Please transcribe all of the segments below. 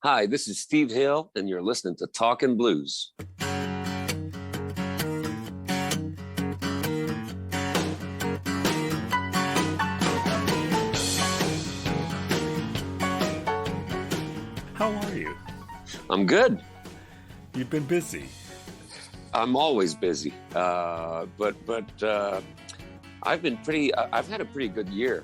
Hi, this is Steve Hill, and you're listening to Talkin' Blues. How are you? I'm good. You've been busy. I'm always busy, but I've been pretty. I've had a pretty good year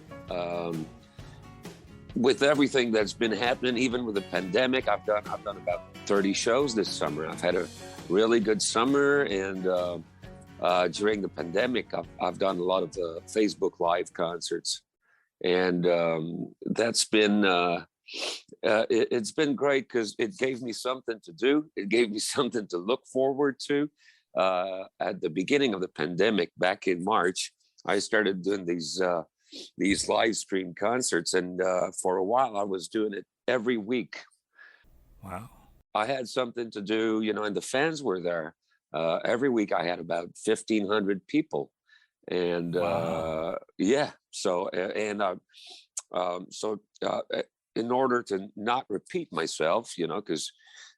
with everything that's been happening. Even with the pandemic, I've done about 30 shows this summer. I've had a really good summer, and during the pandemic, I've done a lot of the Facebook Live concerts, and that's been. It's been great because it gave me something to do. It gave me something to look forward to. At the beginning of the pandemic, back in March, I started doing these live stream concerts, and for a while, I was doing it every week. Wow. I had something to do, and the fans were there. Every week, I had about 1,500 people, and Wow. yeah. So in order to not repeat myself, because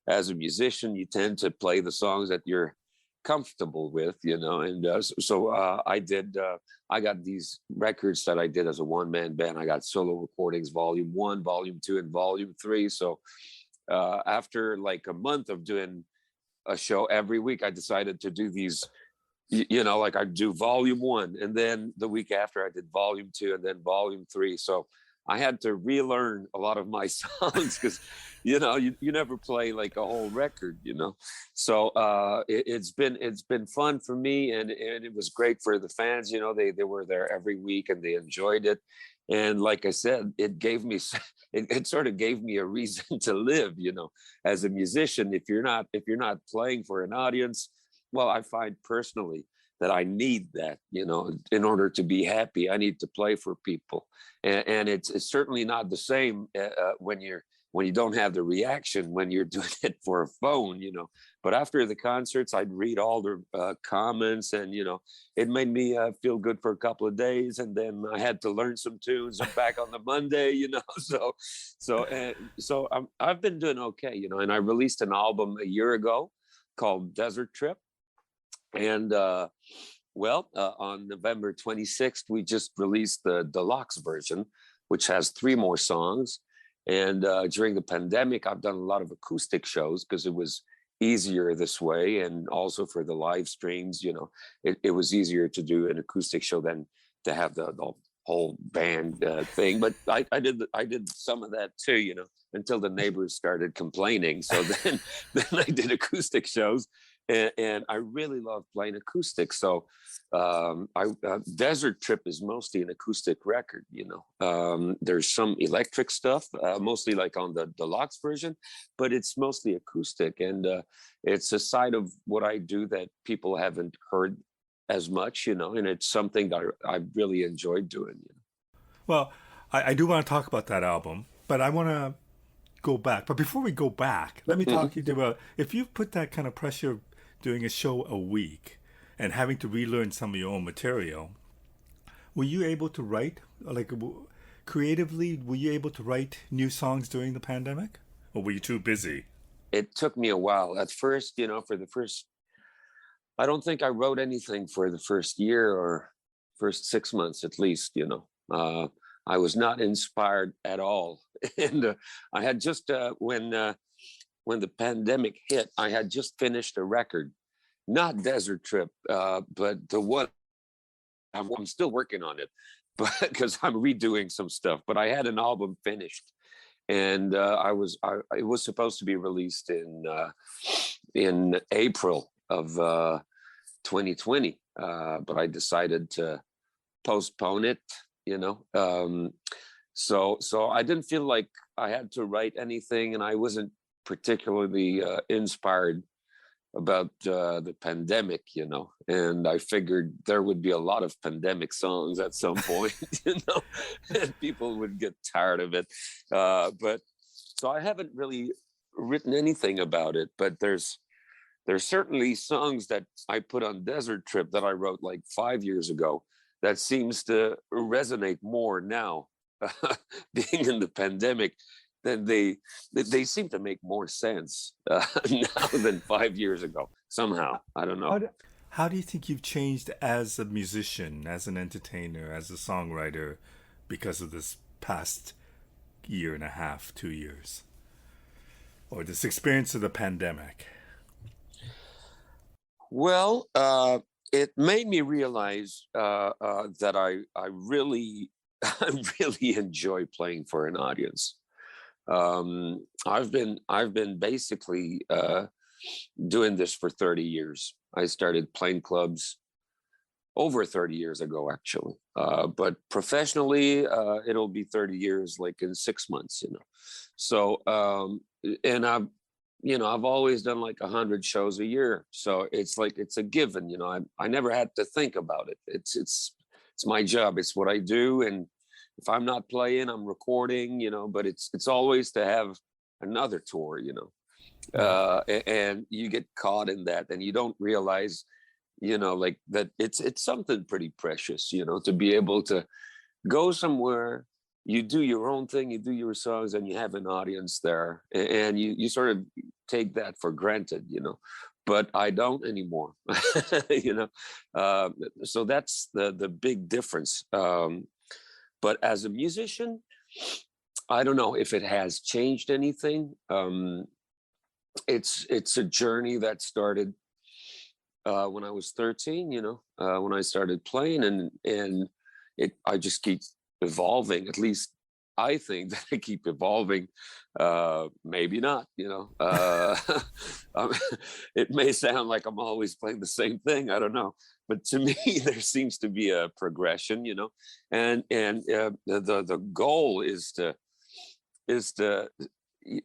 as a musician, you tend to play the songs that you're comfortable with, and I did. I got these records that I did as a one-man band. I got solo recordings, volume 1, volume 2, and volume 3. So after like a month of doing a show every week, I decided to do these. Like I do volume 1, and then the week after I did volume 2, and then volume 3. So I had to relearn a lot of my songs because, you never play like a whole record, So it's been fun for me, and it was great for the fans. They were there every week and they enjoyed it. And like I said, it gave me it sort of gave me a reason to live, as a musician. If you're not playing for an audience, well, I find personally that I need that, in order to be happy. I need to play for people, and it's certainly not the same when you don't have the reaction when you're doing it for a phone. But after the concerts, I'd read all the comments, and it made me feel good for a couple of days, and then I had to learn some tunes. I'm back on the Monday, so I've been doing okay, and I released an album a year ago called Desert Trip. And on November 26th, we just released the deluxe version, which has 3 more songs. And during the pandemic, I've done a lot of acoustic shows because it was easier this way. And also for the live streams, it was easier to do an acoustic show than to have the whole band thing. But I did some of that too, until the neighbors started complaining. So then I did acoustic shows. And I really love playing acoustic. So Desert Trip is mostly an acoustic record. There's some electric stuff, mostly like on the deluxe version, but it's mostly acoustic. And it's a side of what I do that people haven't heard as much, and it's something that I really enjoyed doing. Well, I do want to talk about that album, but I want to go back. But before we go back, let me talk to you about if you put that kind of pressure doing a show a week and having to relearn some of your own material, were you able to write, like creatively, were you able to write new songs during the pandemic? Or were you too busy? It took me a while. At first, for the first, I don't think I wrote anything for the first year or first 6 months at least. I was not inspired at all. And I had just, when the pandemic hit, I had just finished a record, not Desert Trip, but the one. I'm still working on it, but because I'm redoing some stuff. But I had an album finished, and it was supposed to be released in April of 2020, but I decided to postpone it. So I didn't feel like I had to write anything, and I wasn't particularly inspired about the pandemic, and I figured there would be a lot of pandemic songs at some point, and people would get tired of it. But so I haven't really written anything about it, but there's certainly songs that I put on Desert Trip that I wrote like 5 years ago that seems to resonate more now, being in the pandemic, then they seem to make more sense now than 5 years ago. Somehow, I don't know. How do, how do you think you've changed as a musician, as an entertainer, as a songwriter because of this past year and a half, 2 years, or this experience of the pandemic? Well, it made me realize that I really I really enjoy playing for an audience. I've been basically doing this for 30 years. I started playing clubs over 30 years ago, actually. But professionally, it'll be 30 years, like in 6 months, you know. So, and I've always done like 100 shows a year. So it's like, it's a given, you know, I never had to think about it. It's my job. It's what I do. And if I'm not playing, I'm recording, you know, but it's always to have another tour, you know. Right. And you get caught in that and you don't realize, you know, like that it's something pretty precious, you know, to be able to go somewhere, you do your own thing, you do your songs, and you have an audience there, and you sort of take that for granted, you know. But I don't anymore, you know. Uh, so that's the big difference. But as a musician, I don't know if it has changed anything. It's a journey that started when I was 13, you know, when I started playing, and I just keep evolving. At least I think that I keep evolving. Maybe not, you know. Um, it may sound like I'm always playing the same thing. I don't know, but to me, there seems to be a progression, you know, and the goal is to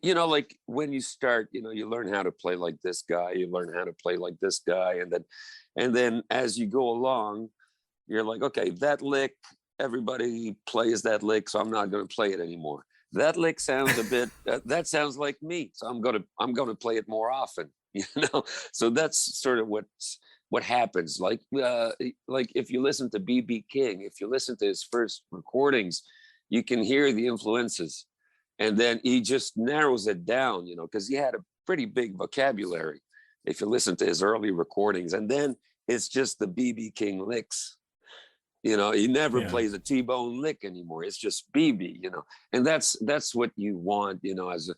you know, like when you start, you know, you learn how to play like this guy, you learn how to play like this guy, and then as you go along, you're like, okay, that lick, everybody plays that lick, so I'm not going to play it anymore. That lick sounds a bit that sounds like me, so I'm going to play it more often, you know. So that's sort of what happens. Like if you listen to BB King, if you listen to his first recordings, you can hear the influences, and then he just narrows it down, you know, because he had a pretty big vocabulary if you listen to his early recordings, and then it's just the BB King licks. You know, he never Yeah. plays a T-Bone lick anymore. It's just BB, you know, and that's what you want, you know, as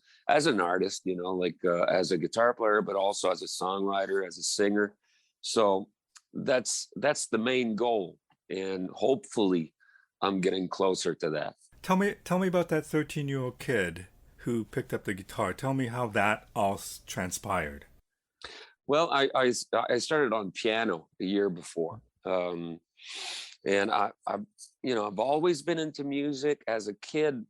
an artist, you know, like as a guitar player, but also as a songwriter, as a singer. So that's the main goal, and hopefully, I'm getting closer to that. Tell me about that 13-year-old kid who picked up the guitar. Tell me how that all transpired. Well, I started on piano the year before, and I've always been into music. As a kid,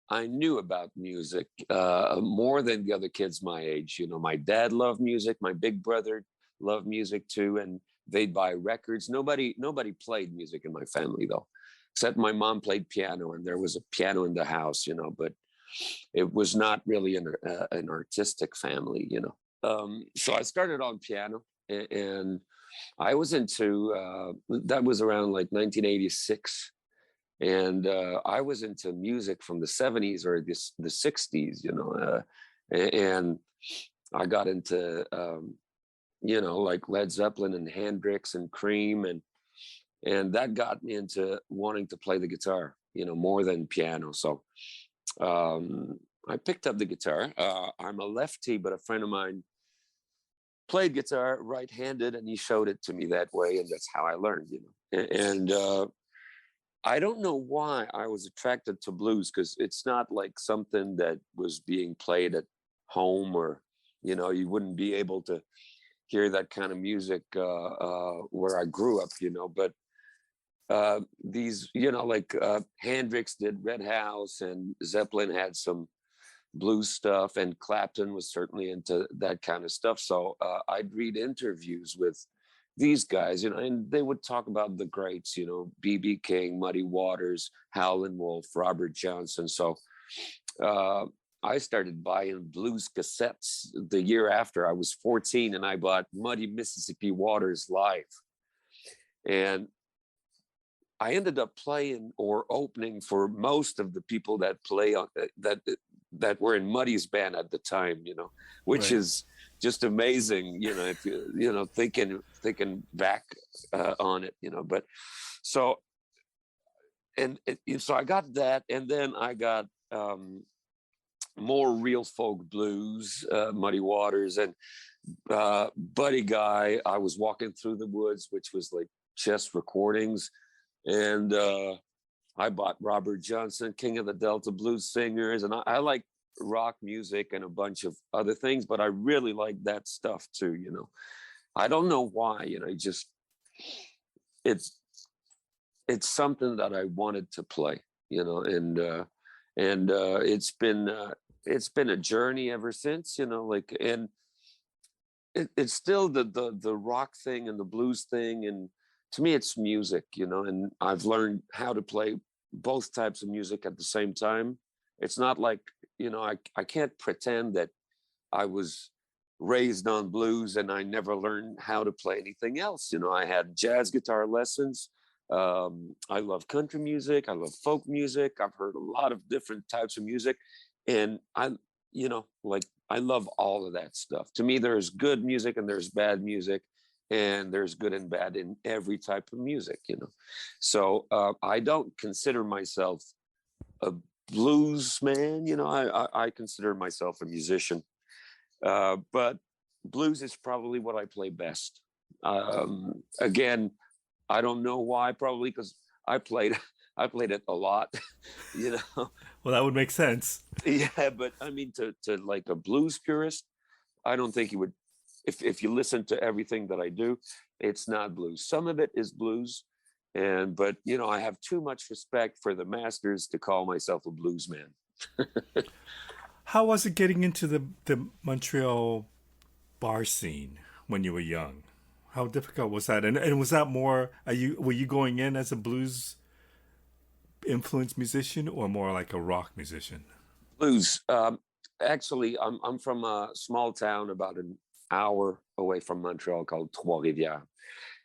I knew about music more than the other kids my age. You know, my dad loved music. My big brother loved music too, and they'd buy records. Nobody played music in my family though, except my mom played piano, and there was a piano in the house. You know, but it was not really an artistic family. You know, so I started on piano, and I was into that was around like 1986, and I was into music from the 70s or the 60s, you know, and I got into you know, like Led Zeppelin and Hendrix and Cream, and that got me into wanting to play the guitar, you know, more than piano. So I picked up the guitar. I'm a lefty, but a friend of mine played guitar right-handed, and he showed it to me that way, and that's how I learned, you know. And I don't know why I was attracted to blues, because it's not like something that was being played at home, or you know, you wouldn't be able to hear that kind of music where I grew up, you know. But these, you know, like Hendrix did Red House, and Zeppelin had some blues stuff, and Clapton was certainly into that kind of stuff. So I'd read interviews with these guys, you know, and they would talk about the greats, you know, BB King, Muddy Waters, Howlin' Wolf, Robert Johnson. So uh, I started buying blues cassettes the year after. I was 14, and I bought Muddy Mississippi Waters live, and I ended up playing or opening for most of the people that play on that that were in Muddy's band at the time, which Right. is just amazing, if thinking back on it, but so, so I got that, and then I got more real folk blues, Muddy Waters, and Buddy Guy. I was walking through the woods, which was like Chess Recordings, and I bought Robert Johnson, King of the Delta Blues Singers, and I like rock music and a bunch of other things, but I really like that stuff too. I don't know why. It's it's something that I wanted to play. And it's been a journey ever since. And it's still the rock thing and the blues thing, and to me it's music, and I've learned how to play both types of music at the same time. It's not like, I can't pretend that I was raised on blues and I never learned how to play anything else. I had jazz guitar lessons. I love country music, I love folk music, I've heard a lot of different types of music, and like, I love all of that stuff. To me, there's good music and there's bad music, and there's good and bad in every type of music. So I don't consider myself a blues man. I consider myself a musician, but blues is probably what I play best. Again, I don't know why, probably because I played I played it a lot. you know Well, that would make sense. yeah, but I mean, to like a blues purist, I don't think you would. If you listen to everything that I do, it's not blues. Some of it is blues, but I have too much respect for the masters to call myself a blues man. How was it getting into the Montreal bar scene when you were young? How difficult was that? And was that more? Were you going in as a blues influenced musician or more like a rock musician? Blues. Actually, I'm from a small town about an hour away from Montreal called Trois-Rivières,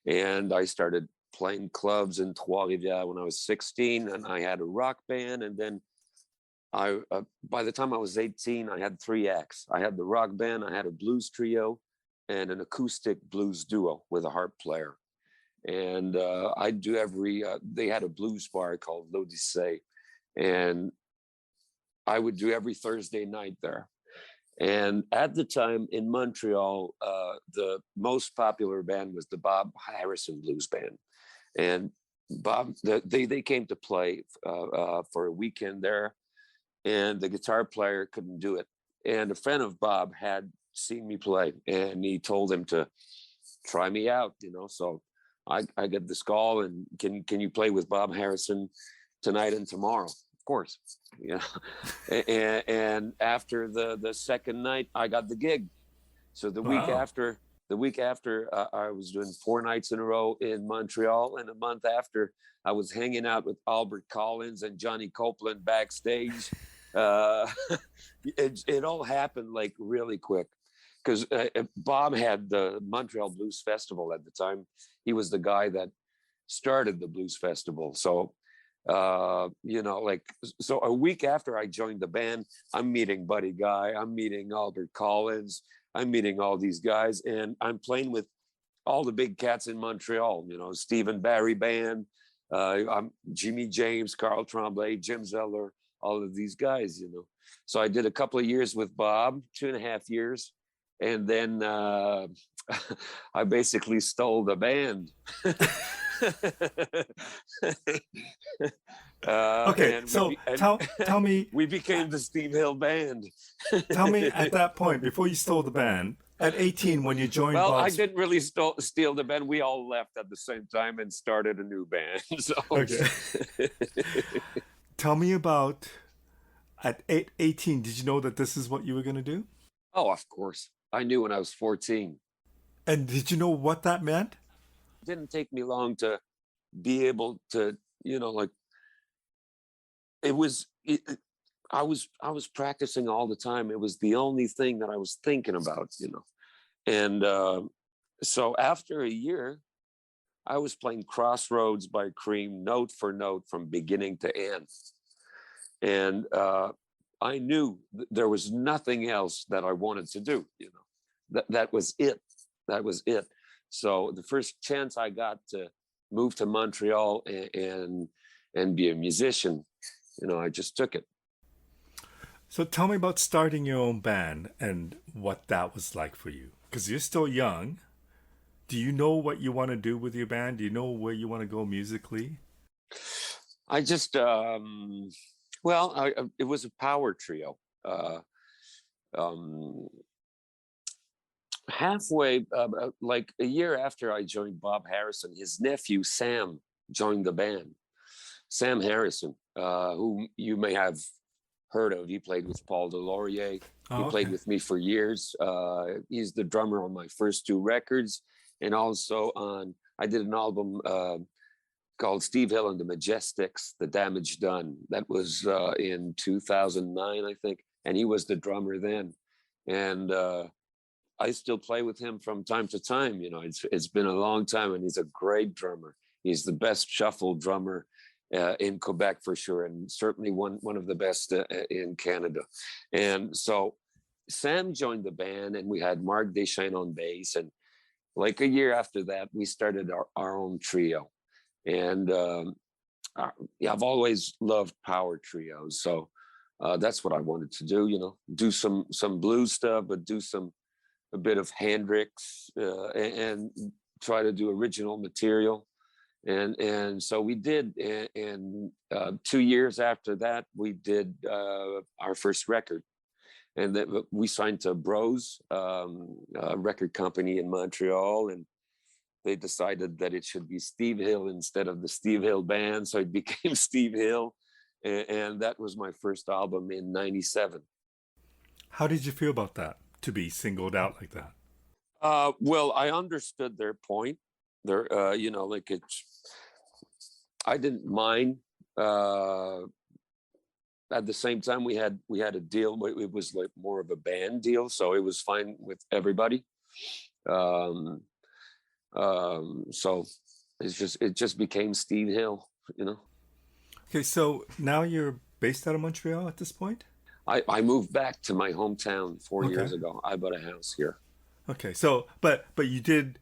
and I started playing clubs in Trois-Rivières when I was 16, and I had a rock band, and then by the time I was 18, I had three acts. I had the rock band, I had a blues trio, and an acoustic blues duo with a harp player. And I do they had a blues bar called L'Odyssée, and I would do every Thursday night there. And at the time in Montreal, the most popular band was the Bob Harrison Blues Band. And they came to play for a weekend there, and the guitar player couldn't do it. And a friend of Bob had seen me play, and he told him to try me out. So I get this call, and can you play with Bob Harrison tonight and tomorrow? Of course. And after the second night, I got the gig. So Wow. the week after, I was doing 4 nights in a row in Montreal, and a month after, I was hanging out with Albert Collins and Johnny Copeland backstage. Uh, it all happened like really quick, because Bob had the Montreal Blues Festival at the time. He was the guy that started the blues festival. So like, so a week after I joined the band, I'm meeting Buddy Guy, I'm meeting Albert Collins, I'm meeting all these guys, and I'm playing with all the big cats in Montreal. Stephen Barry Band, I'm Jimmy James, Carl Tremblay, Jim Zeller, all of these guys. So I did a couple of years with Bob, 2.5 years, and then I basically stole the band. Okay, And so tell me we became the Steve Hill Band. tell me at that point before you stole the band at 18 when you joined Well, I Bob's. didn't really steal the band. We all left at the same time and started a new band. So, Okay, tell me about at 18. Did you know that this is what you were going to do? oh, of course, I knew when I was 14. And did you know what that meant? It didn't take me long to be able to, like, it was. I was practicing all the time. It was the only thing that I was thinking about. And so after a year, I was playing Crossroads by Cream note for note from beginning to end. And I knew there was nothing else that I wanted to do. That was it. That was it. So the first chance I got to move to Montreal and be a musician, I just took it. So tell me about starting your own band and what that was like for you. Because you're still young. Do you know what you want to do with your band? Do you know where you want to go musically? I just, well, it was a power trio. Um, Halfway, like a year after I joined Bob Harrison, his nephew Sam joined the band. Sam Harrison, who you may have heard of. He played with Paul Delorier. He Oh, played okay. with me for years. He's the drummer on my first two records, and also I did an album called Steve Hill and the Majestics, The Damage Done. That was in 2009, I think, and he was the drummer then. And I still play with him from time to time. It's been a long time, and he's a great drummer. He's the best shuffle drummer in Quebec for sure, and certainly one of the best in Canada. And so Sam joined the band, and we had Mark Deschênes on bass. And like a year after that, we started our own trio. And yeah, I've always loved power trios, so that's what I wanted to do. Do some blues stuff, but do a bit of Hendrix and try to do original material. And so we did. And 2 years after that, we did our first record, and that we signed to Bros, a record company in Montreal, and they decided that it should be Steve Hill instead of the Steve Hill Band, so it became Steve Hill, and that was my first album in '97. How did you feel about that, to be singled out like that? Well, I understood their point. Like I didn't mind. At the same time, we had a deal. It was like more of a band deal, so it was fine with everybody. Um, so it just became Steve Hill. Okay, so now you're based out of Montreal at this point? I moved back to my hometown 4 years Okay. ago. I bought a house here. Okay, so but you did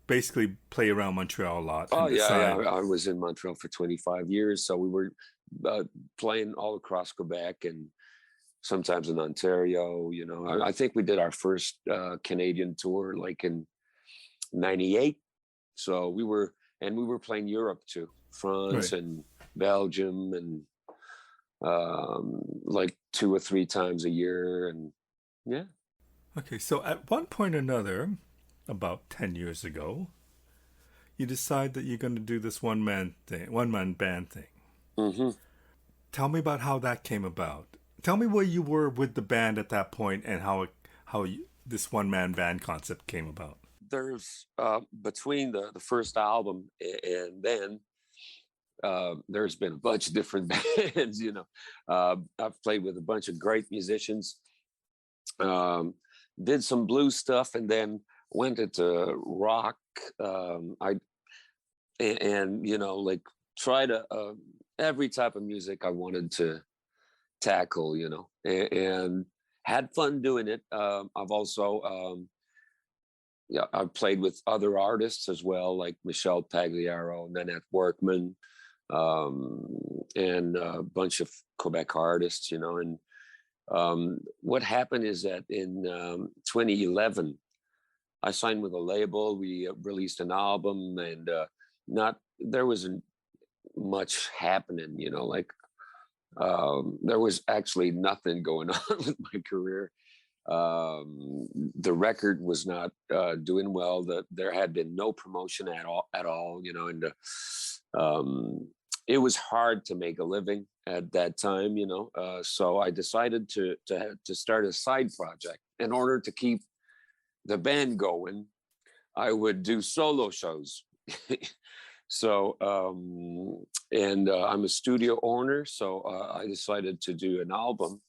basically play around Montreal a lot Oh and yeah, yeah. decide. I was in Montreal for 25 years, so we were playing all across Quebec and sometimes in Ontario. I think we did our first Canadian tour like in '98. So we were playing Europe too, France Right. and Belgium, and like 2 or 3 times a year, and yeah. Okay, so at one point or another, about 10 years ago, you decide that you're going to do this one man band thing. hmm Tell me about how that came about. Tell me where you were with the band at that point and this one man band concept came about. There's between the first album and then there's been a bunch of different bands. I've played with a bunch of great musicians, um, did some blues stuff, and then went into rock. I and like try to every type of music I wanted to tackle, and had fun doing it. I've also yeah, I've played with other artists as well, like Michelle Pagliaro, Nanette Workman, um, and a bunch of Quebec artists. And what happened is that in 2011, I signed with a label. We released an album, and not there wasn't much happening. Like there was actually nothing going on with my career. The record was not doing well. There had been no promotion at all. And it was hard to make a living at that time. So I decided to start a side project in order to keep the band going. I would do solo shows. So and I'm a studio owner, so I decided to do an album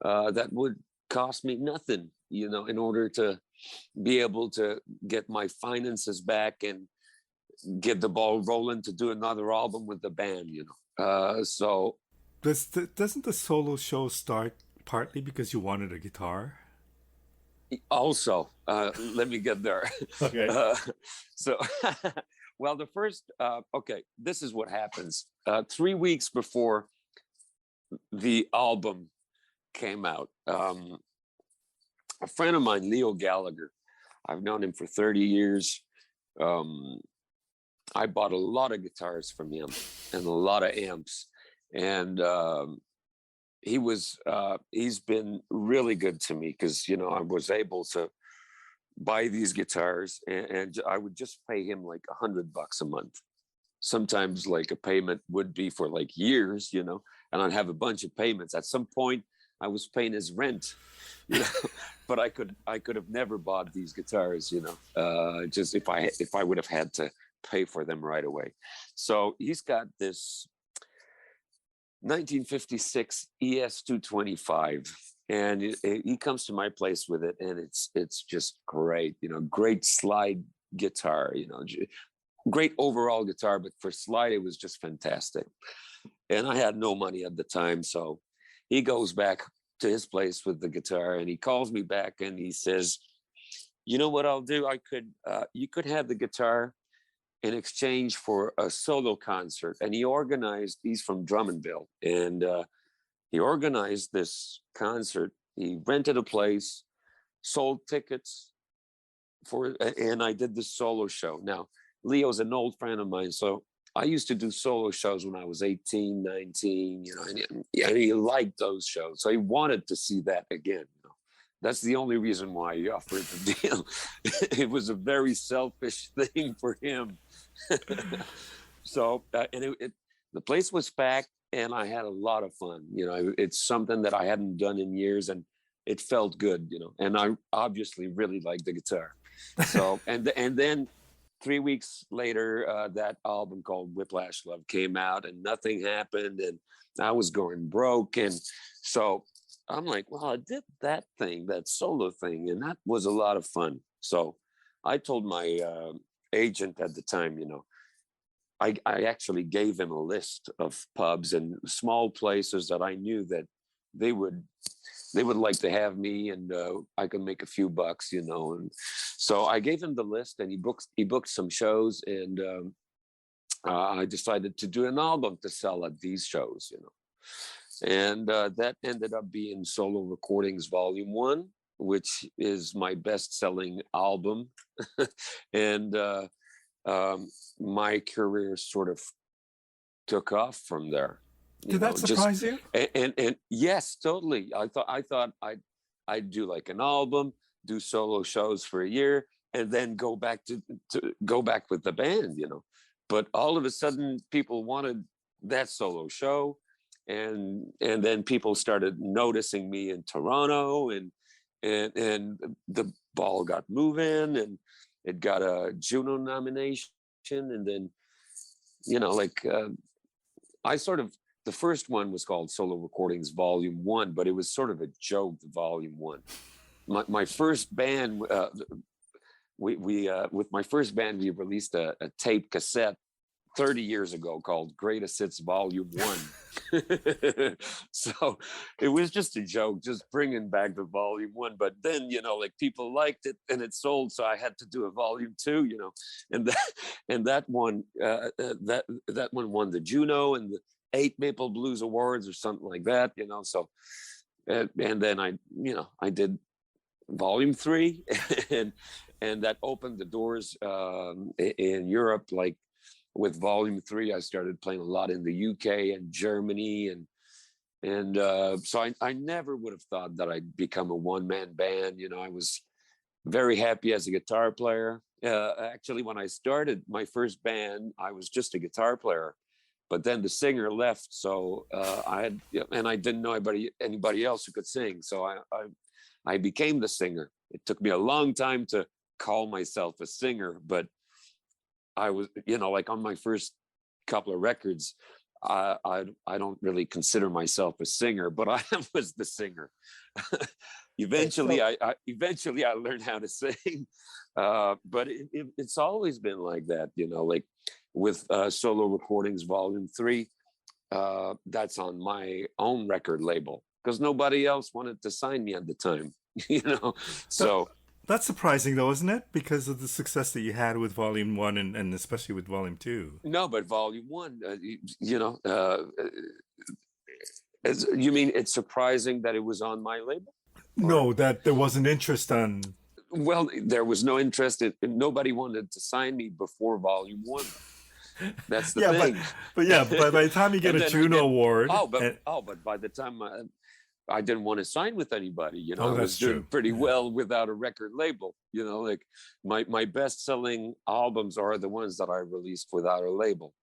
that would cost me nothing, in order to be able to get my finances back and get the ball rolling to do another album with the band. So Doesn't the solo show start partly because you wanted a guitar? Also, let me get there. Okay. Uh, so, well, the first, okay, this is what happens. 3 weeks before the album came out, a friend of mine, Leo Gallagher, I've known him for 30 years. Um, I bought a lot of guitars from him and a lot of amps. And he's been really good to me because, I was able to buy these guitars and I would just pay him like $100 a month. Sometimes like a payment would be for like years, and I'd have a bunch of payments. At some point I was paying his rent, but I could have never bought these guitars, just if I would have had to pay for them right away. So he's got this 1956 ES-225, and he comes to my place with it, and it's just great, great slide guitar, great overall guitar, but for slide it was just fantastic. And I had no money at the time, so he goes back to his place with the guitar, and he calls me back and he says, "You know what I'll do? You could have the guitar in exchange for a solo concert." And he's from Drummondville, and he organized this concert. He rented a place, sold tickets and I did this solo show. Now, Leo's an old friend of mine, so I used to do solo shows when I was 18, 19, and he liked those shows. So he wanted to see that again. That's the only reason why he offered the deal. It was a very selfish thing for him. So, the place was packed, and I had a lot of fun. It's something that I hadn't done in years, and it felt good. And I obviously really liked the guitar. So, and then 3 weeks later, that album called Whiplash Love came out, and nothing happened, and I was going broke, and so I'm like, well, I did that solo thing, and that was a lot of fun. So I told my agent at the time, I actually gave him a list of pubs and small places that I knew that they would like to have me, and I could make a few bucks, And so I gave him the list, and he booked some shows, and I decided to do an album to sell at these shows, And that ended up being Solo Recordings Volume 1, which is my best-selling album. And my career sort of took off from there. Did that surprise you? And yes, totally. I thought I'd do like an album, do solo shows for a year, and then go back with the band, But all of a sudden, people wanted that solo show, and then people started noticing me in Toronto, and the ball got moving, and it got a Juno nomination, and then the first one was called Solo Recordings Volume 1, but it was sort of a joke, Volume 1. My first band, with my first band, we released a tape cassette 30 years ago called Greatest Hits Volume 1. So it was just a joke, just bringing back the Volume 1. But then, people liked it and it sold, so I had to do a Volume 2, and that one won the Juno and the 8 Maple Blues Awards or something like that, So and then I did Volume 3, and that opened the doors in Europe. Like with Volume 3, I started playing a lot in the UK and Germany, and so I never would have thought that I'd become a one-man band. I was very happy as a guitar player. Actually, when I started my first band, I was just a guitar player, but then the singer left, so I didn't know anybody else who could sing, so I became the singer. It took me a long time to call myself a singer, but I was, like on my first couple of records, I don't really consider myself a singer, but I was the singer. Eventually, I learned how to sing, but it's always been like that, like with Solo Recordings Volume 3. That's on my own record label. because nobody else wanted to sign me at the time. You know, That, so that's surprising, though, isn't it? Because of the success that you had with Volume One and especially with Volume Two. no, but Volume One, you know, you mean it's surprising that it was on my label, or? No, that there wasn't interest on. Well, there was no interest in, nobody wanted to sign me before Volume One. That's the Yeah, thing. but yeah, by the time you get And a then I Juno did. Award, But by the time I didn't want to sign with anybody, you know, oh, I was that's doing true. pretty Yeah. well without a record label. You know, like my best selling albums are the ones that I released without a label.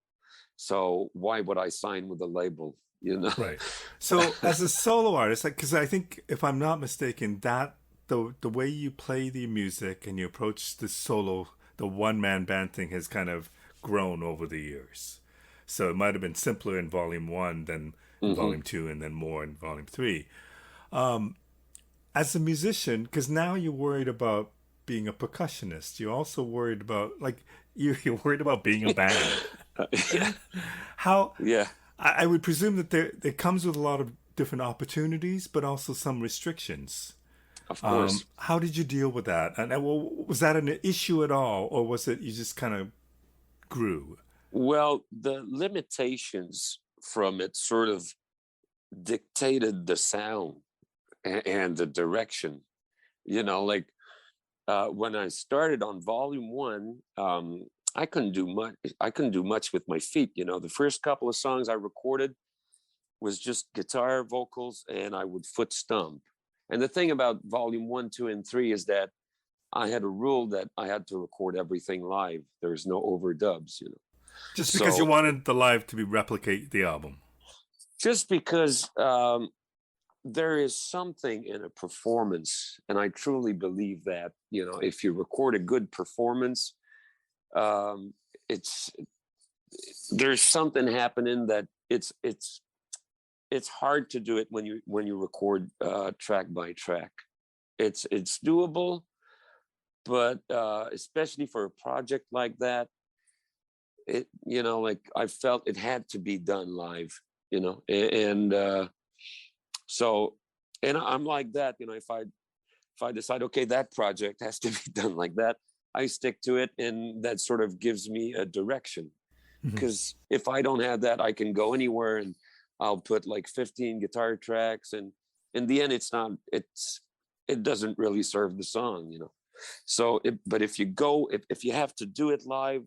So why would I sign with a label? You know. Right. So as a solo artist, like, because I think if I'm not mistaken, that the way you play the music and you approach the solo, the one man band thing has kind of grown over the years. So it might have been simpler in Volume One than in Hmm. Volume Two, and then more in Volume Three. As a musician, because now you're worried about being a percussionist, you're also worried about like you're worried about being a band. Yeah. How Yeah. I would presume that there comes with a lot of different opportunities, but also some restrictions. Of course. How did you deal with that? And well, was that an issue at all, or was it you just kind of grew? Well, the limitations from it sort of dictated the sound and the direction. You know, like when I started on Volume One, I couldn't do much. I couldn't do much with my feet. You know, the first couple of songs I recorded was just guitar, vocals, and I would foot stomp. And the thing about Volume One, Two, and Three is that I had a rule that I had to record everything live. There's no overdubs. You know, Just because you so wanted the live to be replicate the album. just because there is something in a performance, and I truly believe that, you know, if you record a good performance, um, it's there's something happening that it's hard to do it when you record track by track. It's doable, but especially for a project like that, it, you know, like I felt it had to be done live, you know, and so, and I'm like that, you know, if I decide, okay, that project has to be done like that, I stick to it, and that sort of gives me a direction. Mhm. Because if I don't have that, I can go anywhere and I'll put like 15 guitar tracks, and in the end, it doesn't really serve the song, you know. So, but if you go, if you have to do it live,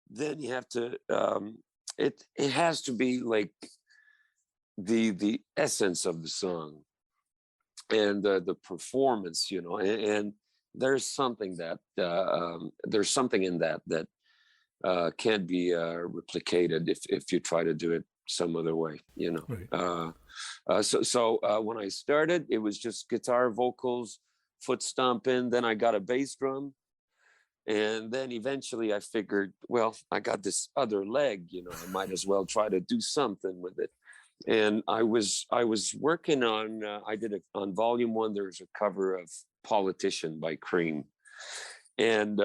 then you have to. It has to be like the essence of the song and the performance, you know, and there's something that there's something in that that can't be replicated if you try to do it some other way, you know. Right. When I started, it was just guitar, vocals, foot stomping. Then I got a bass drum, and then eventually I figured, well, I got this other leg, you know, I might as well try to do something with it. And I was working on I did it on Volume One. There's a cover of Politician by Cream, and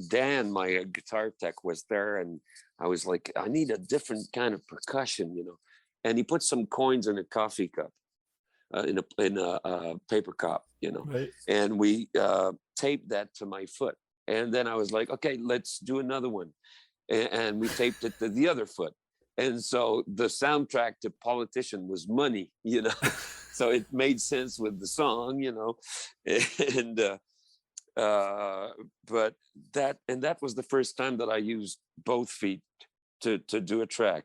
Dan, my guitar tech, was there, and I was like, I need a different kind of percussion, you know. And he put some coins in a coffee cup, in a paper cup, you know, Right. and we taped that to my foot. And then I was like, okay, let's do another one, and we taped it to the other foot. And so the soundtrack to Politician was Money, you know. So it made sense with the song, you know, and. But that was the first time that I used both feet to do a track,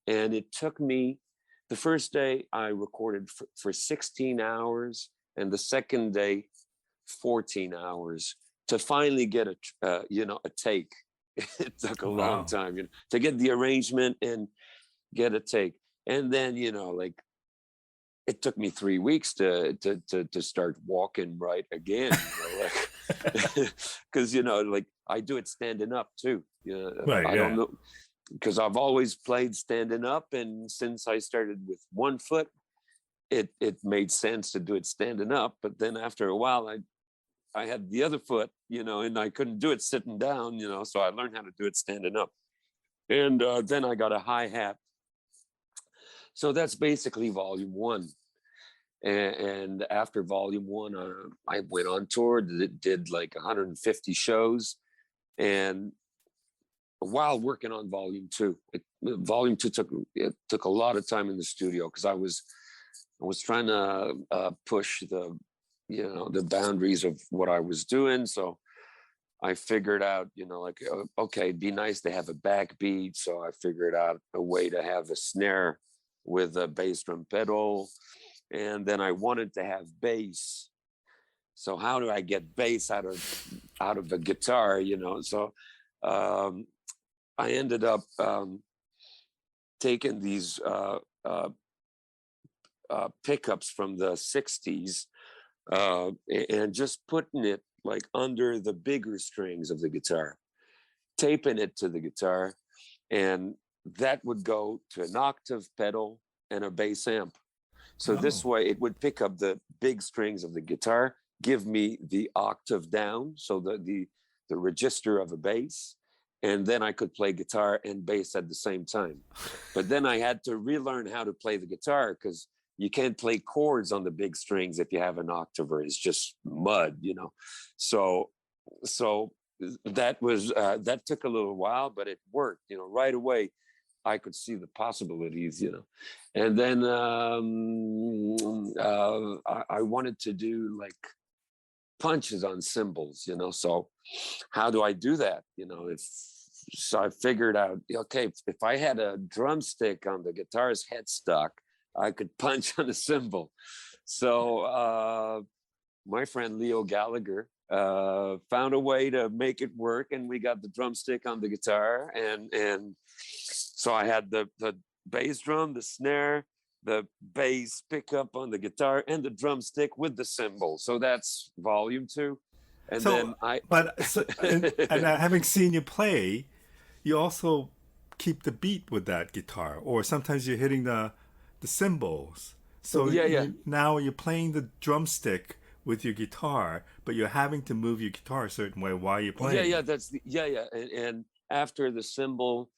and it took me. The first day I recorded for 16 hours, and the second day 14 hours to finally get a take. It took a long Wow. time, you know, to get the arrangement and get a take, and then, you know, like, it took me 3 weeks to start walking right again, you know, like, because, you know, like, I do it standing up too. You know, Right. I don't Yeah. know, because I've always played standing up, and since I started with one foot, it made sense to do it standing up. But then after a while, I had the other foot, you know, and I couldn't do it sitting down, you know, so I learned how to do it standing up, and then I got a hi hat. So that's basically Volume One. And after volume one, I went on tour, did like 150 shows. And while working on volume two, volume two took a lot of time in the studio because I was trying to push the boundaries of what I was doing. So I figured out, like, okay, it'd be nice to have a backbeat. So I figured out a way to have a snare with a bass drum pedal. And then I wanted to have bass. So how do I get bass out of the guitar, So um, I ended up taking these pickups from the 60s and just putting it like under the bigger strings of the guitar, taping it to the guitar, and that would go to an octave pedal and a bass amp. So this Oh, way it would pick up the big strings of the guitar, give me the octave down, so the register of a bass, and then I could play guitar and bass at the same time. But then I had to relearn how to play the guitar because you can't play chords on the big strings if you have an octave, or it's just mud. So so that took a little while, but it worked. Right away I could see the possibilities. And then I wanted to do like punches on cymbals. So how do I do that? If so, I figured out, okay, if I had a drumstick on the guitar's headstock, I could punch on a cymbal. So my friend Leo Gallagher found a way to make it work, and we got the drumstick on the guitar, and so I had the bass drum, the snare, the bass pickup on the guitar, and the drumstick with the cymbal. So that's volume two. And so then I but so, and having seen you play, you also keep the beat with that guitar, or sometimes you're hitting the cymbals. So yeah, yeah. now you're playing the drumstick with your guitar, but you're having to move your guitar a certain way while you're Yeah, playing yeah, it. yeah. And after the cymbal,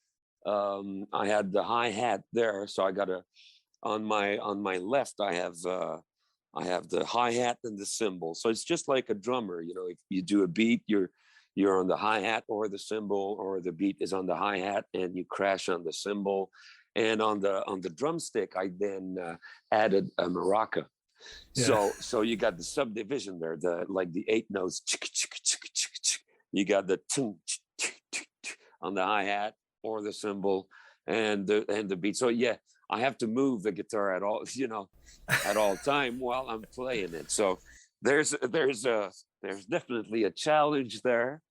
I had the hi-hat there. So I got on my left, I have the hi-hat and the cymbal. So it's just like a drummer. If you do a beat, you're on the hi-hat or the cymbal, or the beat is on the hi-hat and you crash on the cymbal. And on the drumstick, I then added a maraca. Yeah. So you got the subdivision there, like the eight notes. You got the on the hi-hat or the cymbal and the beat. So yeah, I have to move the guitar at all time while I'm playing it. So there's definitely a challenge there.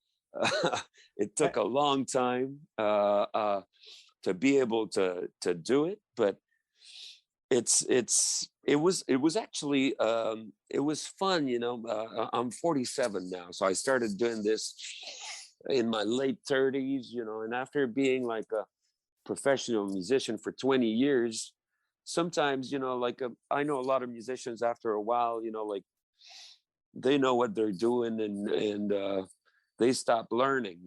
It took a long time to be able to do it, but it was actually it was fun. I'm 47 now, so I started doing this in my late 30s, and after being like a professional musician for 20 years, sometimes, like I know a lot of musicians after a while, like they know what they're doing, and they stop learning.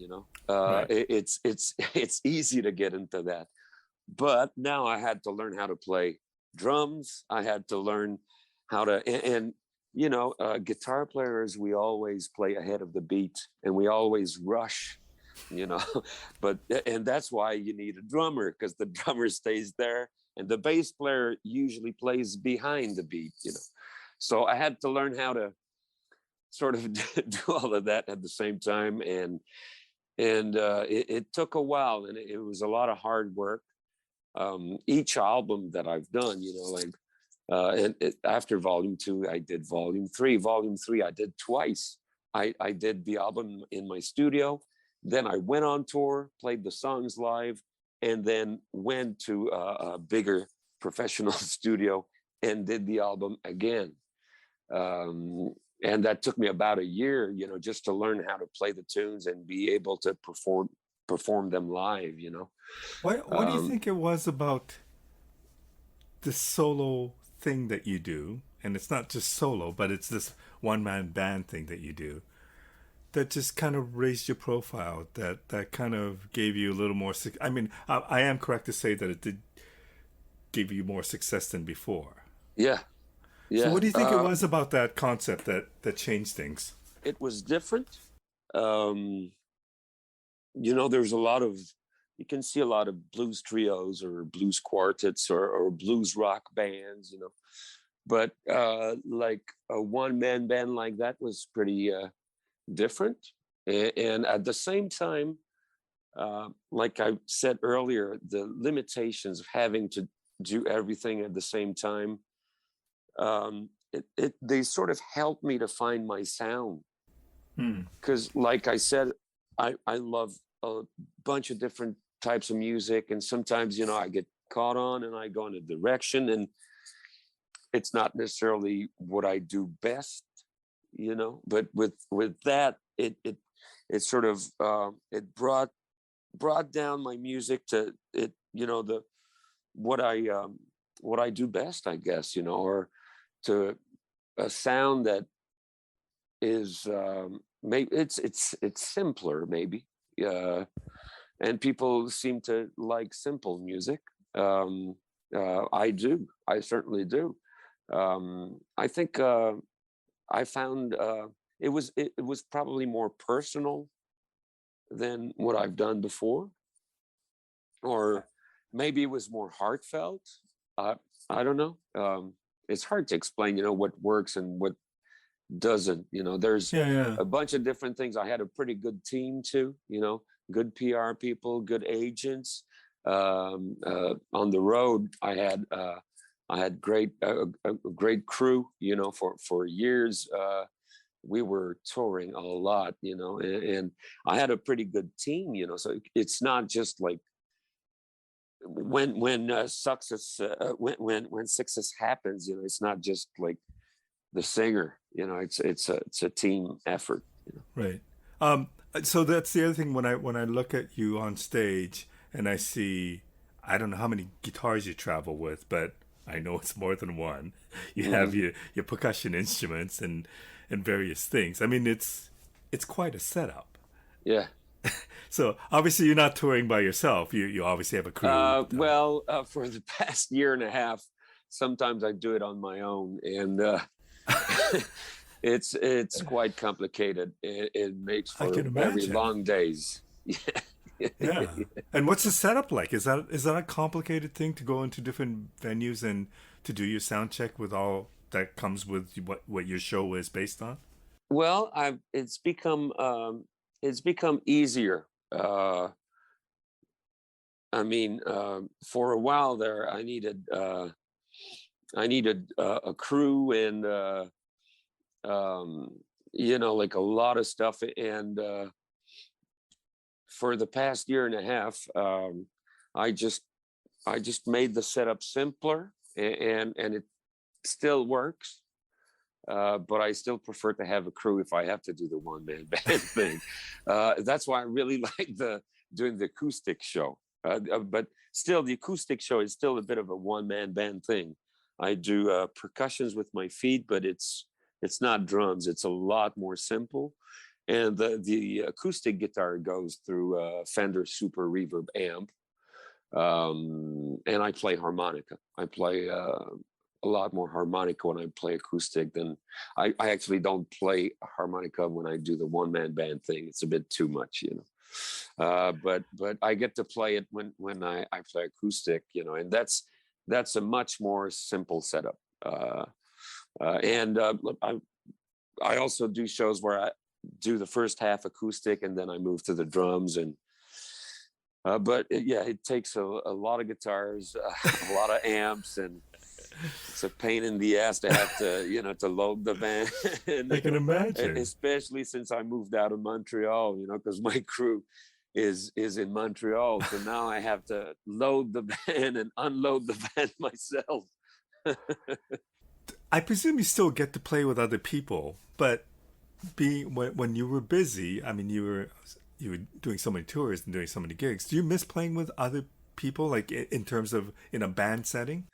Right. It's easy to get into that, but now I had to learn how to play drums. I had to learn how to, guitar players, we always play ahead of the beat and we always rush, you know, and that's why you need a drummer, because the drummer stays there and the bass player usually plays behind the beat. So I had to learn how to sort of do all of that at the same time. And it took a while, and it was a lot of hard work. Each album that I've done, like after volume two, I did volume three. Volume three, I did twice. I did the album in my studio. Then I went on tour, played the songs live, and then went to a bigger professional studio and did the album again. And that took me about a year, just to learn how to play the tunes and be able to perform them live. What do you Um, think it was about this solo thing that you do? And it's not just solo, but it's this one man band thing that you do that just kind of raised your profile, that kind of gave you a little more I mean, I am correct to say that it did give you more success than before. yeah, So Yeah. what do you think it was about that concept that changed things? It was different. Um, there's a lot of, you can see a lot of blues trios or blues quartets or blues rock bands, but like a one man band like that was pretty different. And at the same time, like I said earlier, the limitations of having to do everything at the same time, they sort of helped me to find my sound. Hmm. Because, like I said, I love a bunch of different types of music, and sometimes I get caught on and I go in a direction, and it's not necessarily what I do best, But with that, it sort of it brought down my music to it, the what I what I do best, I guess, or to a sound that is maybe it's simpler, maybe, and people seem to like simple music. Um, I certainly do. I think I found it was probably more personal than what I've done before, or maybe it was more heartfelt. I I don't know. It's hard to explain, what works and what doesn't. There's Yeah, yeah. a bunch of different things. I had a pretty good team too. Good PR people, good agents. On the road, I had a great crew. For years. We were touring a lot, and I had a pretty good team. So it's not just like when success when success happens. It's not just like the singer. It's a team effort. Right. Um, so that's the other thing when I look at you on stage and I see, I don't know how many guitars you travel with, but I know it's more than one. You have Mhm. your percussion instruments and various things. I mean, it's quite a setup. Yeah. So obviously you're not touring by yourself. You obviously have a crew. Well, for the past year and a half, sometimes I do it on my own, and it's quite complicated. It makes I for can very imagine. long days. Yeah. And what's the setup like? Is that a complicated thing to go into different venues and to do your sound check with all that comes with what your show is based on? Well, it's become easier. I mean, for a while there, I needed a crew and um, like a lot of stuff. And for the past year and a half, I just I just made the setup simpler, and it still works. But I still prefer to have a crew if I have to do the one man band thing. That's why I really like doing the acoustic show. But still, the acoustic show is still a bit of a one man band thing. I do percussions with my feet, but it's not drums. It's a lot more simple. And the acoustic guitar goes through a Fender Super Reverb amp, and I play harmonica. I play a lot more harmonica when I play acoustic than I actually don't play harmonica when I do the one man band thing. It's a bit too much. But I get to play it when I play acoustic, and that's a much more simple setup. And I also do shows where I do the first half acoustic and then I move to the drums. And but yeah, it takes a lot of guitars, a lot of amps, and it's a pain in the ass to have to to load the van. I can And imagine. especially since I moved out of Montreal, because my crew is in Montreal, so now I have to load the van and unload the van myself. I presume you still get to play with other people, but being when you were busy, I mean, you were doing so many tours and doing so many gigs. Do you miss playing with other people, like in terms of in a band setting?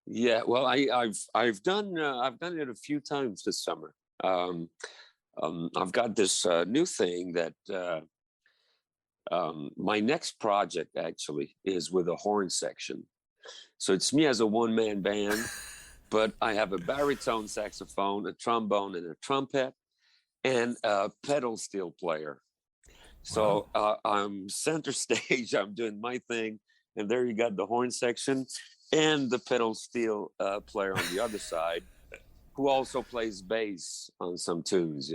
Yeah, well, I've done it a few times this summer. Um, I've got this new thing that my next project actually is with a horn section. So it's me as a one man band, but I have a baritone saxophone, a trombone, and a trumpet, and a pedal steel player. Wow. So I'm center stage. I'm doing my thing, and there you got the horn section and the pedal steel player on the other side, who also plays bass on some tunes.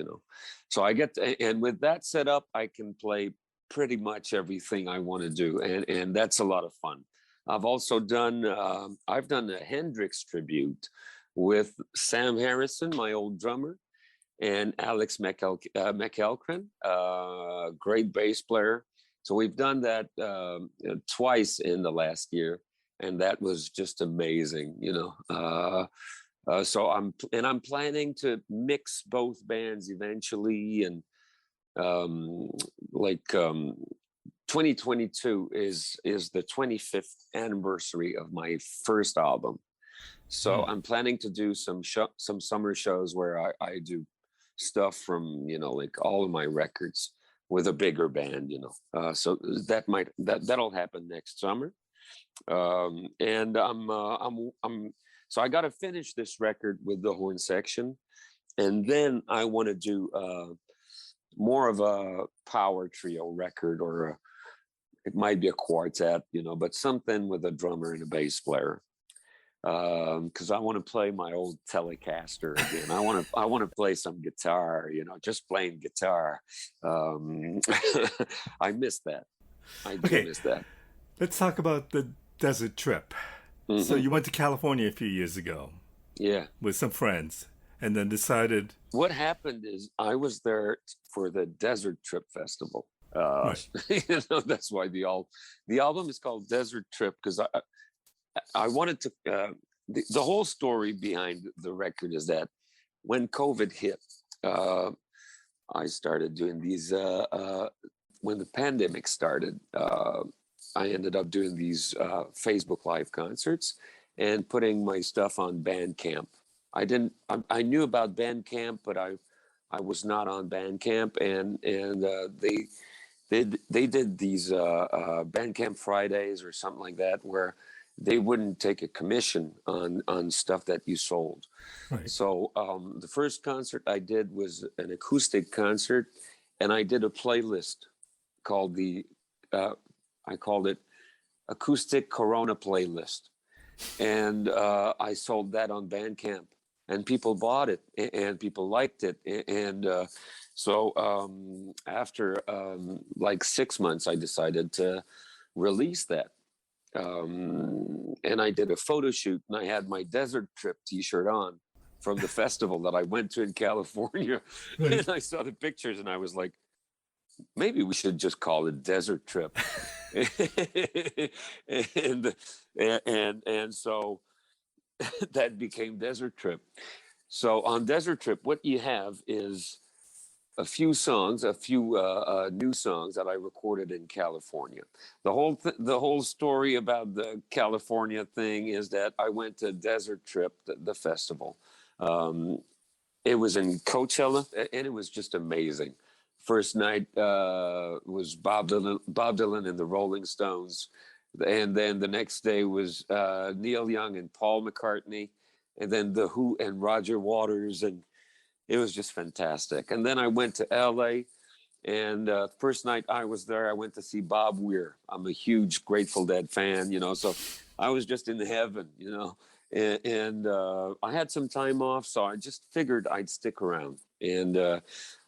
So I get to, and with that set up, I can play pretty much everything I want to do, and that's a lot of fun. I've also done I've done a Hendrix tribute with Sam Harrison, my old drummer, and Alex McElkrin, great bass player. So we've done that twice in the last year, and that was just amazing. So I'm planning to mix both bands eventually, and um, like 2022 is the 25th anniversary of my first album. So Hmm. I'm planning to do some summer shows where I do stuff from like all of my records with a bigger band. So that'll happen next summer. And I'm so I got to finish this record with the horn section, and then I want to do more of a power trio record, or it might be a quartet, but something with a drummer and a bass player. Because I want to play my old Telecaster again. I want to play some guitar. Just playing guitar. Um, I miss that. I do Okay, miss that. let's talk about the desert trip. So Hmm. you went to California a few years ago Yeah. with some friends, and then decided, What happened is I was there for the Desert Trip Festival. Uh, right, that's why the album is called Desert Trip, because I wanted to. The whole story behind the record is that when COVID hit, uh, I started doing these. When the pandemic started, I ended up doing these Facebook Live concerts and putting my stuff on Bandcamp. I didn't. I knew about Bandcamp, but I was not on Bandcamp, and they did these Bandcamp Fridays or something like that, where they wouldn't take a commission on stuff that you sold. right. So the first concert I did was an acoustic concert, and I did a playlist called the uh, I called it Acoustic Corona Playlist, and I sold that on Bandcamp, and people bought it, and people liked it, and so after like 6 months, I decided to release that. And I did a photo shoot, and I had my Desert Trip T-shirt on from the festival that I went to in California, Right. and I saw the pictures, and I was like, maybe we should just call it Desert Trip. and and so that became Desert Trip. So on Desert Trip, what you have is a few songs, a few new songs that I recorded in California. The whole story about the California thing is that I went to Desert Trip, the festival. Um, it was in Coachella, and it was just amazing. First night was Bob Dylan and the Rolling Stones, and then the next day was Neil Young and Paul McCartney, and then the Who and Roger Waters, and it was just fantastic. And then I went to LA, and first night I was there, I went to see Bob Weir. I'm a huge Grateful Dead fan, so I was just in heaven. And I had some time off, so I just figured I'd stick around. And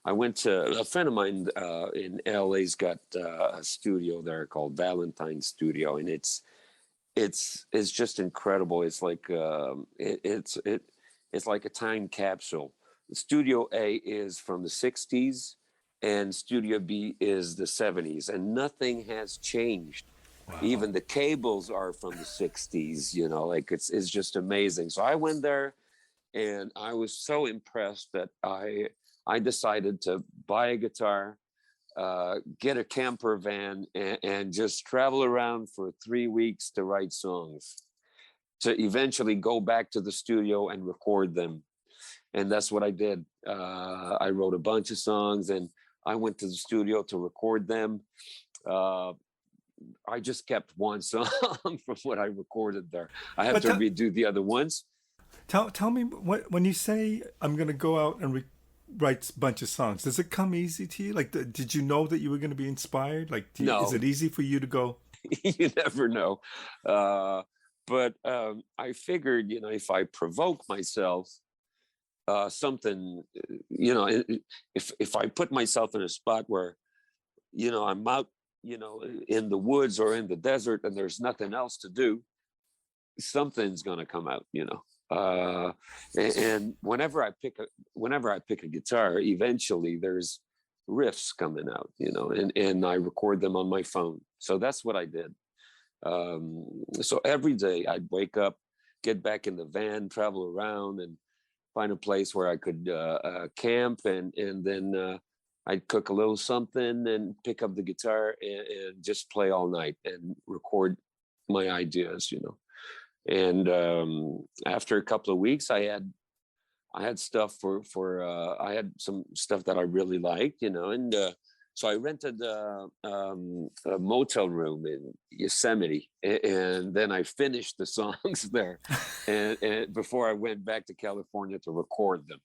I went to a friend of mine in LA's got a studio there called Valentine Studio, and it's just incredible. It's like it's like a time capsule. Studio A is from the 60s, and Studio B is the 70s, and nothing has changed. Wow. Even the cables are from the 60s, like it's just amazing. So I went there, and I was so impressed that I decided to buy a guitar, get a camper van, and just travel around for 3 weeks to write songs, to eventually go back to the studio and record them. And that's what I did. I wrote a bunch of songs, and I went to the studio to record them. Uh, I just kept one song from what I recorded there. I have But to redo the other ones. Tell me what when you say I'm gonna go out and write a bunch of songs. Does it come easy to you? Like, did you know that you were gonna be inspired? Like, is No, it easy for you to go? you never know. Uh, but I figured, if I provoke myself, something, if I put myself in a spot where, I'm out, in the woods or in the desert and there's nothing else to do, something's going to come out, and whenever I pick a guitar, eventually there's riffs coming out, and I record them on my phone. So that's what I did. So every day I'd wake up, get back in the van, travel around, and find a place where I could camp, and then I'd cook a little something and pick up the guitar and just play all night and record my ideas, And after a couple of weeks, I had stuff I had some stuff that I really liked, and so I rented a motel room in Yosemite, and then I finished the songs there, and before I went back to California to record them,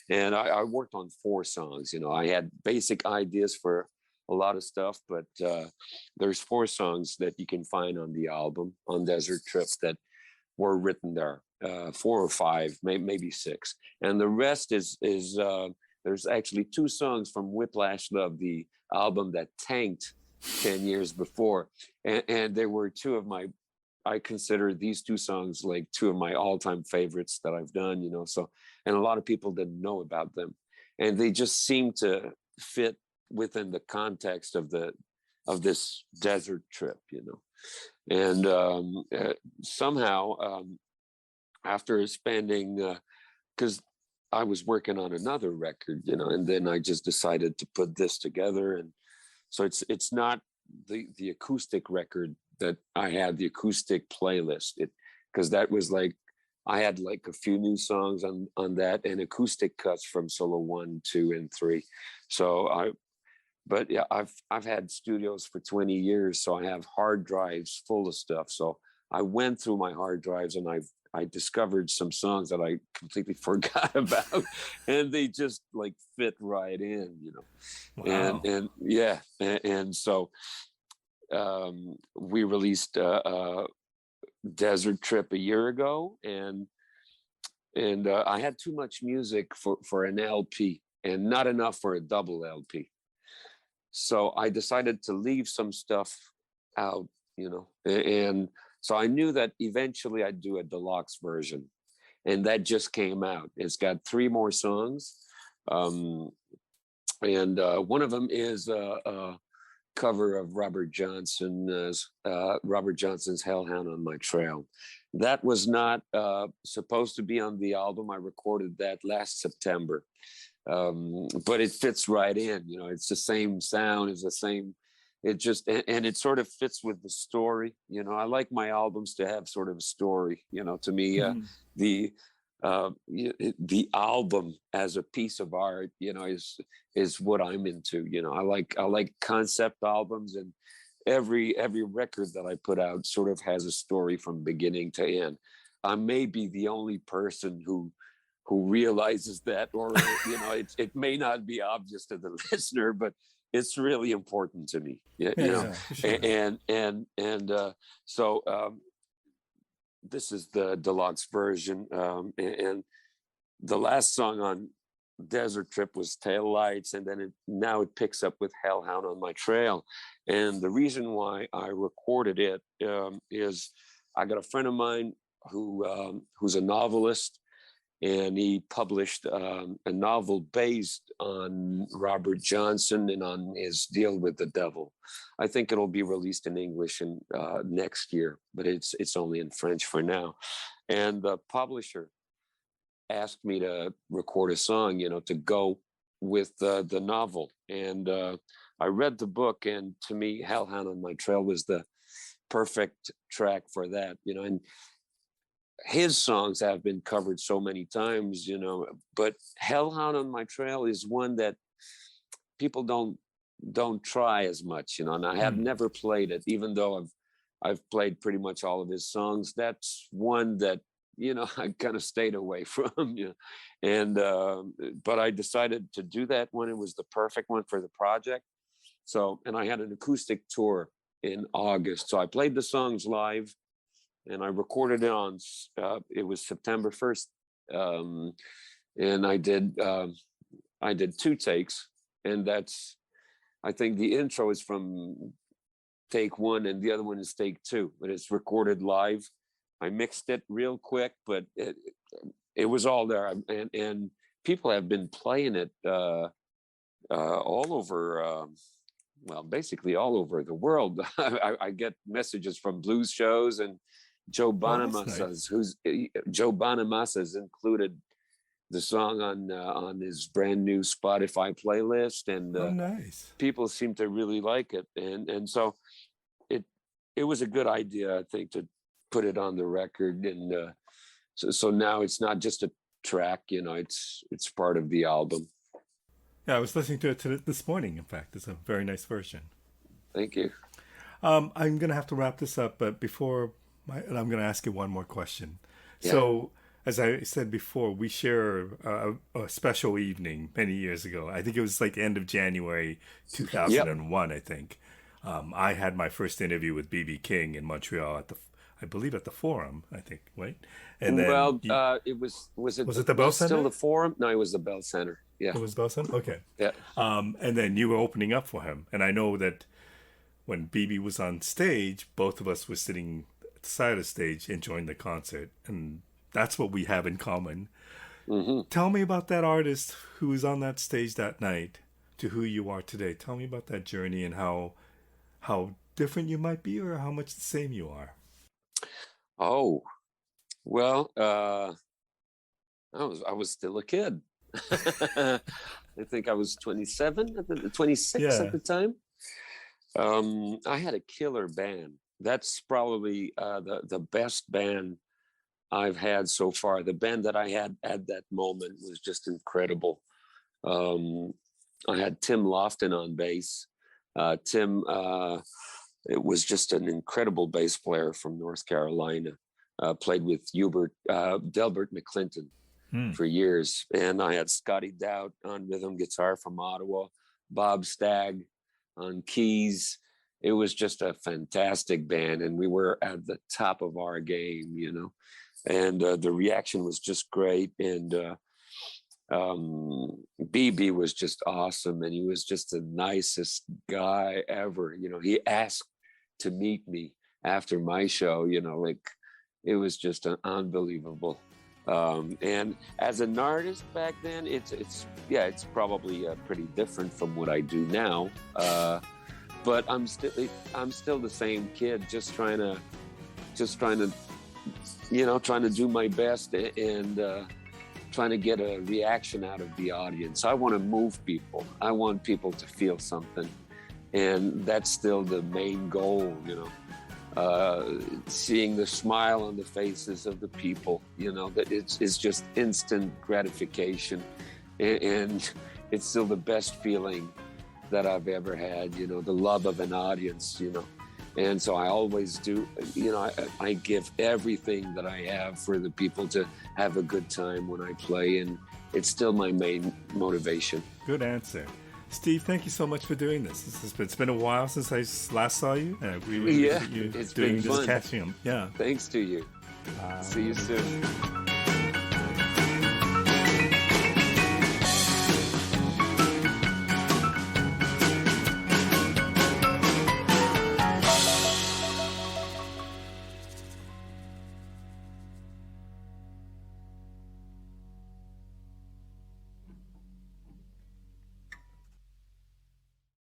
and I worked on 4 songs. I had basic ideas for a lot of stuff, but there's 4 songs that you can find on the album on Desert Trip that were written there, 4 or 5, maybe 6, and the rest is there's actually 2 songs from Whiplash Love, the album that tanked 10 years before, and they were I consider these 2 songs like 2 of my all-time favorites that I've done, so, and a lot of people didn't know about them, and they just seem to fit within the context of this desert trip, and somehow, after spending, because I was working on another record, and then I just decided to put this together, and so it's not the acoustic record that I had, the acoustic playlist, because that was like, I had like a few new songs on that, and acoustic cuts from solo 1, 2, and 3. So but yeah, I've had studios for 20 years, so I have hard drives full of stuff. So I went through my hard drives, and I discovered some songs that I completely forgot about, and they just like fit right in, Wow. and yeah, and so we released Desert Trip a year ago, and I had too much music for an LP and not enough for a double LP. So I decided to leave some stuff out, and so I knew that eventually I'd do a deluxe version, and that just came out. It's got 3 more songs, um, and one of them is a cover of Robert Johnson's "Hellhound on My Trail." That was not supposed to be on the album. I recorded that last September, but it fits right in. It's the same sound, it's the same. It just, and it sort of fits with the story. I like my albums to have sort of a story. To me, Mhm. the the album as a piece of art, is what I'm into. I like concept albums, and every record that I put out sort of has a story from beginning to end. I may be the only person who realizes that, or it may not be obvious to the listener, but it's really important to me. Yeah, Yeah, yeah, for sure. so this is the deluxe version, and the last song on Desert Trip was Tail Lights, and then now it picks up with Hellhound on My Trail. And the reason why I recorded it is I got a friend of mine who's a novelist, and he published a novel based on Robert Johnson and on his deal with the devil. I think it'll be released in English in next year, but it's only in French for now. And the publisher asked me to record a song, to go with the novel. And I read the book, and to me, Hellhound on My Trail was the perfect track for that, and his songs have been covered so many times, but Hellhound on My Trail is one that people don't try as much, and I have Hmm. never played it, even though I've played pretty much all of his songs. That's one that I kind of stayed away from, and but I decided to do that when it was the perfect one for the project. So, and I had an acoustic tour in August. So I played the songs live, and I recorded it on. It was September 1st, and I did 2 takes, and that's, I think the intro is from take 1, and the other one is take 2, but it's recorded live. I mixed it real quick, but it was all there, and people have been playing it all over. Well, basically all over the world. I get messages from blues shows, and Joe Bonamassa, Joe Bonamassa has included the song on his brand new Spotify playlist, and nice. people seem to really like it, and so it was a good idea, I think, to put it on the record, and so now it's not just a track, it's part of the album. Yeah, I was listening to it this morning. In fact, it's a very nice version. Thank you. I'm going to have to wrap this up, but and I'm going to ask you one more question. Yeah. So, as I said before, we share a special evening many years ago. I think it was like end of January 2001, yep. I think. I had my first interview with B.B. King in Montreal I believe at the Forum, I think, right? And then it was it the Bell Center? Still the Forum? No, it was the Bell Center. Yeah. It was Bell Center? Okay. Yeah. And then you were opening up for him. And I know that when BB was on stage, both of us were sitting at the side of the stage enjoying the concert. And that's what we have in common. Mm-hmm. Tell me about that artist who was on that stage that night to who you are today. Tell me about that journey and how different you might be or how much the same you are. Oh, well, I was still a kid. I think I was 27 26 at the time. I had a killer band. That's probably the best band I've had so far. The band that I had at that moment was just incredible. I had Tim Lofton on bass. Tim, it was just an incredible bass player from North Carolina. Played with Delbert McClinton for years. And I had Scotty Dowd on rhythm guitar from Ottawa, Bob Stagg on keys. It was just a fantastic band. And we were at the top of our game, and the reaction was just great. And BB was just awesome. And he was just the nicest guy ever. He asked to meet me after my show, it was just unbelievable. And as an artist back then, it's probably pretty different from what I do now. But I'm still the same kid, just trying to do my best and trying to get a reaction out of the audience. I want to move people. I want people to feel something, and that's still the main goal. Seeing the smile on the faces of the people, that it's just instant gratification, and it's still the best feeling that I've ever had, the love of an audience, and so I always do, I give everything that I have for the people to have a good time when I play, and it's still my main motivation. Good answer. Steve, thank you so much for doing this. It's been a while since I last saw you, and we really appreciate you it's doing been this fun. catching them. Yeah. Thanks to you. See you soon.